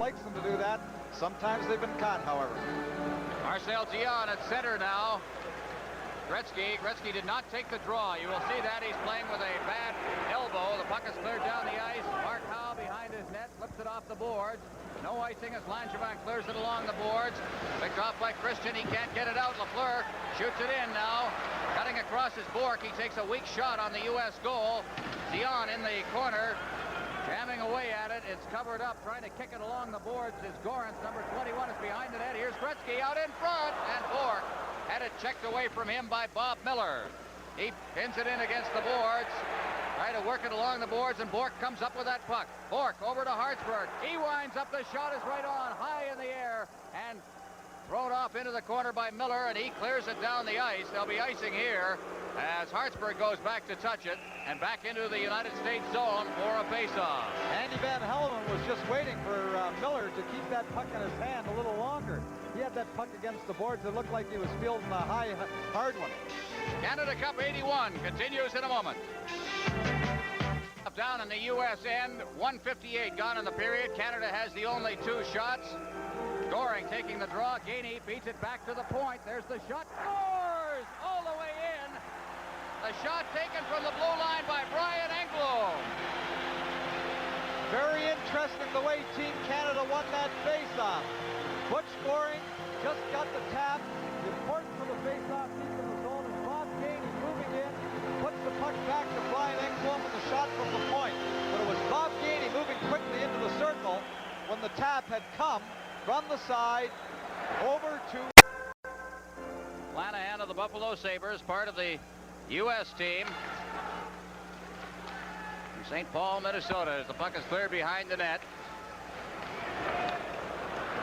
likes them to do that. Sometimes they've been caught, however. Marcel Dion at center now. Gretzky did not take the draw. You will see that he's playing with a bad elbow. The puck is cleared down the ice. Mark Howe behind his net, flips it off the boards. No icing as Langevin clears it along the boards. Picked off by Christian. He can't get it out. Lafleur shoots it in now. Cutting across his Bourque. He takes a weak shot on the U.S. goal. Dion in the corner, jamming away at it. It's covered up, trying to kick it along the boards. Is Gorance, number 21, is behind the net. Here's Gretzky out in front, and Bourque had it checked away from him by Bob Miller. He pins it in against the boards. Try to work it along the boards, and Bourque comes up with that puck. Bourque over to Hartsburg. He winds up. The shot is right on, high in the air, and thrown off into the corner by Miller, and he clears it down the ice. There'll be icing here as Hartsburg goes back to touch it and back into the United States zone for a face-off. Andy Van Hellemond was just waiting for Miller to keep that puck in his hand a little longer. He had that puck against the boards. It looked like he was fielding a hard one. Canada Cup 81 continues in a moment. Up down in the U.S. end, 1:58 gone in the period. Canada has the only 2 shots. Goring taking the draw. Gainey beats it back to the point. There's the shot. Scores all the way in. The shot taken from the blue line by Brian Engblom. Very interesting the way Team Canada won that face-off. Butch Goring just got the tap. The importance of the face-off deep in the zone is Bob Gainey moving in, puts the puck back to Brian Engblom with the shot from the point. But it was Bob Gainey moving quickly into the circle when the tap had come from the side over to Lanahan of the Buffalo Sabres, part of the U.S. team. From St. Paul, Minnesota, as the puck is cleared behind the net.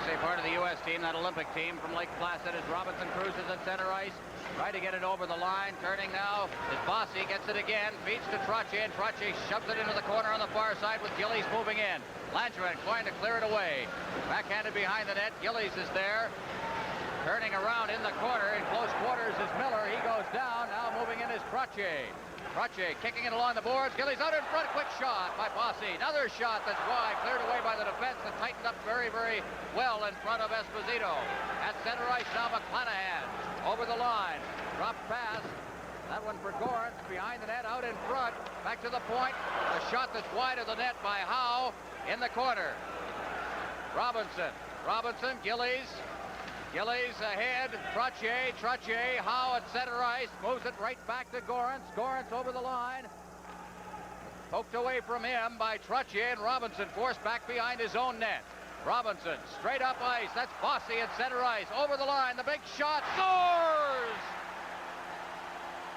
Say part of the U.S. team, that Olympic team from Lake Placid, as Robinson cruises at center ice. Try to get it over the line. Turning now is Bossy. Gets it again. Feeds to Trottier, and Trottier shoves it into the corner on the far side with Gillies moving in. Langevin trying to clear it away. Backhanded behind the net. Gillies is there. Turning around in the corner. In close quarters is Miller. He goes down. Now moving in is Trottier. Trottier kicking it along the boards. Gillies out in front. Quick shot by Bossy. Another shot that's wide. Cleared away by the defense and tightened up very, very well in front of Esposito. At center ice now McClanahan. Over the line. Drop pass. That one for Gorance. Behind the net. Out in front. Back to the point. A shot that's wide of the net by Howe in the corner. Robinson. Gillies. Gillies ahead. Trottier. Howe at center ice. Moves it right back to Gorance. Gorance over the line. Poked away from him by Trottier, and Robinson forced back behind his own net. Robinson straight up ice. That's Bossy at center ice. Over the line. The big shot. Scores!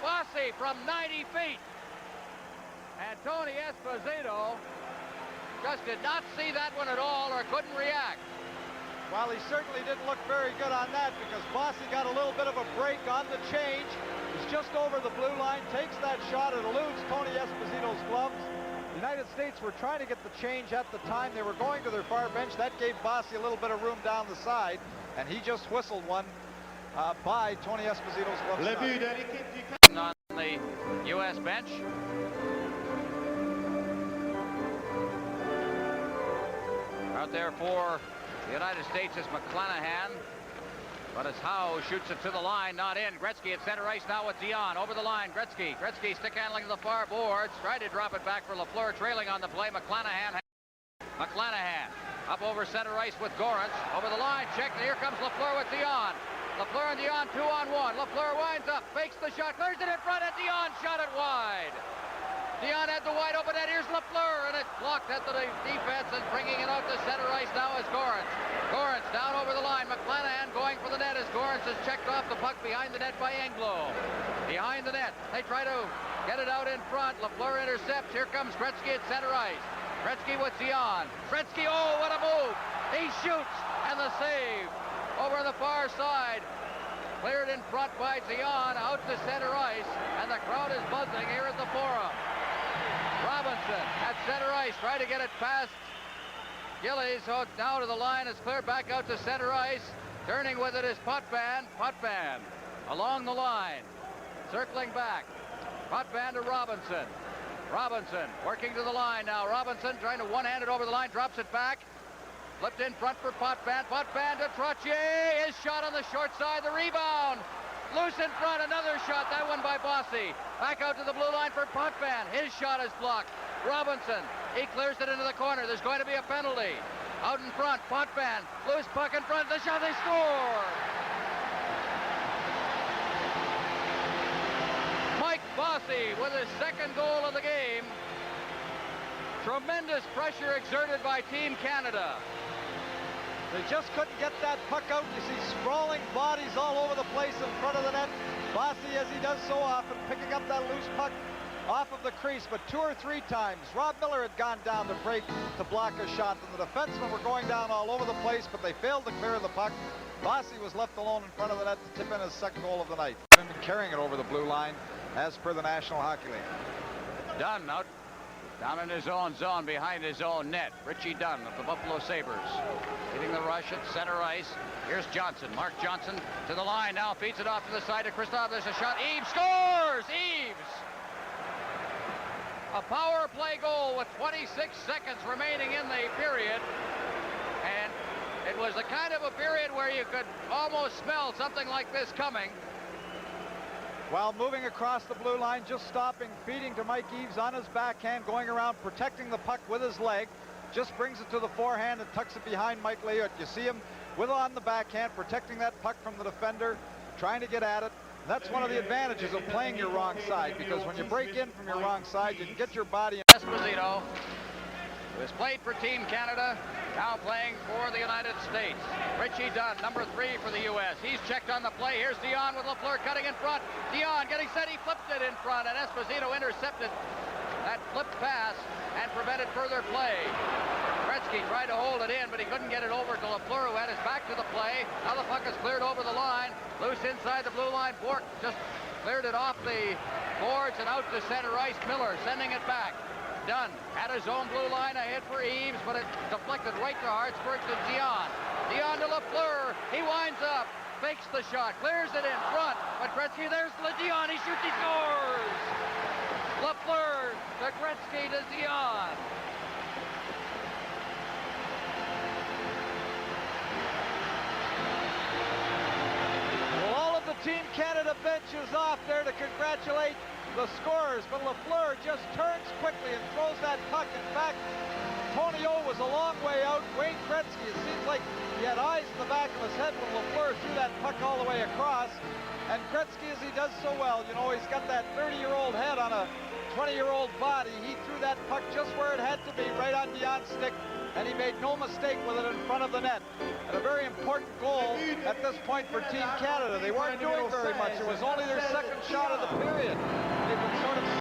Bossy from 90 feet. And Tony Esposito just did not see that one at all or couldn't react. Well, he certainly didn't look very good on that because Bossy got a little bit of a break on the change. He's just over the blue line, takes that shot, it eludes Tony Esposito's gloves. The United States were trying to get the change at the time. They were going to their far bench. That gave Bossy a little bit of room down the side, and he just whistled one by Tony Esposito's gloves. On the U.S. bench. Out there for the United States is McClanahan, but as Howe shoots it to the line, not in. Gretzky at center ice now with Dion. Over the line, Gretzky stick handling to the far boards. Tried to drop it back for Lafleur, trailing on the play. McClanahan up over center ice with Gorance. Over the line, check. Here comes Lafleur with Dion. Lafleur and Dion 2-on-1. Lafleur winds up, fakes the shot, clears it in front, and Dion shot it wide. Dion had the wide open net. Here's Lafleur, and it's blocked at the defense, and bringing it out to center ice now is Gorance. Gorance down over the line. McClanahan going for the net as Gorance has checked off the puck behind the net by Engblom. Behind the net, they try to get it out in front. Lafleur intercepts. Here comes Gretzky at center ice. Gretzky with Dion. Gretzky, oh, what a move. He shoots, and the save over on the far side. Cleared in front by Dion, out to center ice, and the crowd is buzzing here at the Forum. Robinson at center ice, try to get it past Gillies. So now to the line, is cleared back out to center ice. Turning with it is Potvin. Potvin along the line, circling back. Potvin to Robinson. Robinson working to the line now. Robinson trying to one-hand it over the line, drops it back. Flipped in front for Potvin. Potvin to Trottier. His shot on the short side. The rebound. Loose in front. Another shot. That one by Bossy. Back out to the blue line for Potvin. His shot is blocked. Robinson. He clears it into the corner. There's going to be a penalty. Out in front. Potvin. Loose puck in front. The shot. They score. Mike Bossy with his second goal of the game. Tremendous pressure exerted by Team Canada. They just couldn't get that puck out. You see sprawling bodies all over the place in front of the net. Bossy, as he does so often, picking up that loose puck off of the crease, but 2 or 3 times. Rob Miller had gone down to break to block a shot, and the defensemen were going down all over the place, but they failed to clear the puck. Bossy was left alone in front of the net to tip in his second goal of the night. Been carrying it over the blue line, as per the National Hockey League. Dunn out down in his own zone behind his own net. Richie Dunn of the Buffalo Sabres hitting the rush at center ice. Here's Johnson. Mark Johnson to the line now, feeds it off to the side of Kristoff. There's a shot. Eaves scores. Eaves. A power play goal with 26 seconds remaining in the period, and it was the kind of a period where you could almost smell something like this coming. While moving across the blue line, just stopping, feeding to Mike Eaves on his backhand, going around, protecting the puck with his leg, just brings it to the forehand and tucks it behind Mike Leot. You see him with it on the backhand, protecting that puck from the defender, trying to get at it. That's one of the advantages of playing your wrong side, because when you break in from your wrong side, you can get your body in. Esposito, who has played for Team Canada, now playing for the United States. Richie Dunn, number 3 for the U.S. He's checked on the play. Here's Dion with Lafleur cutting in front. Dion getting set. He flipped it in front, and Esposito intercepted that flipped pass and prevented further play. Gretzky tried to hold it in, but he couldn't get it over to Lafleur, who had his back to the play. Now the puck is cleared over the line. Loose inside the blue line. Bork just cleared it off the boards and out to center ice. Miller sending it back. Dunn at his own blue line, a hit for Eaves, but it deflected right to Hartsburg to Dion. Dion to Lafleur. He winds up, fakes the shot, clears it in front. But Gretzky, there's Dion. He shoots, he scores. Lafleur to Gretzky to Dion. Well, all of the Team Canada bench is off there to congratulate the scorers, but Lafleur just turns quickly and throws that puck. In fact, Tony O was a long way out. Wayne Gretzky, it seems like he had eyes in the back of his head when Lafleur threw that puck all the way across. And Gretzky, as he does so well, you know, he's got that 30-year-old head on a 20-year-old body. He threw that puck just where it had to be, right on Dion's stick, and he made no mistake with it in front of the net. And a very important goal at this point for Team Canada. They weren't doing very much. It was only their second shot of the period.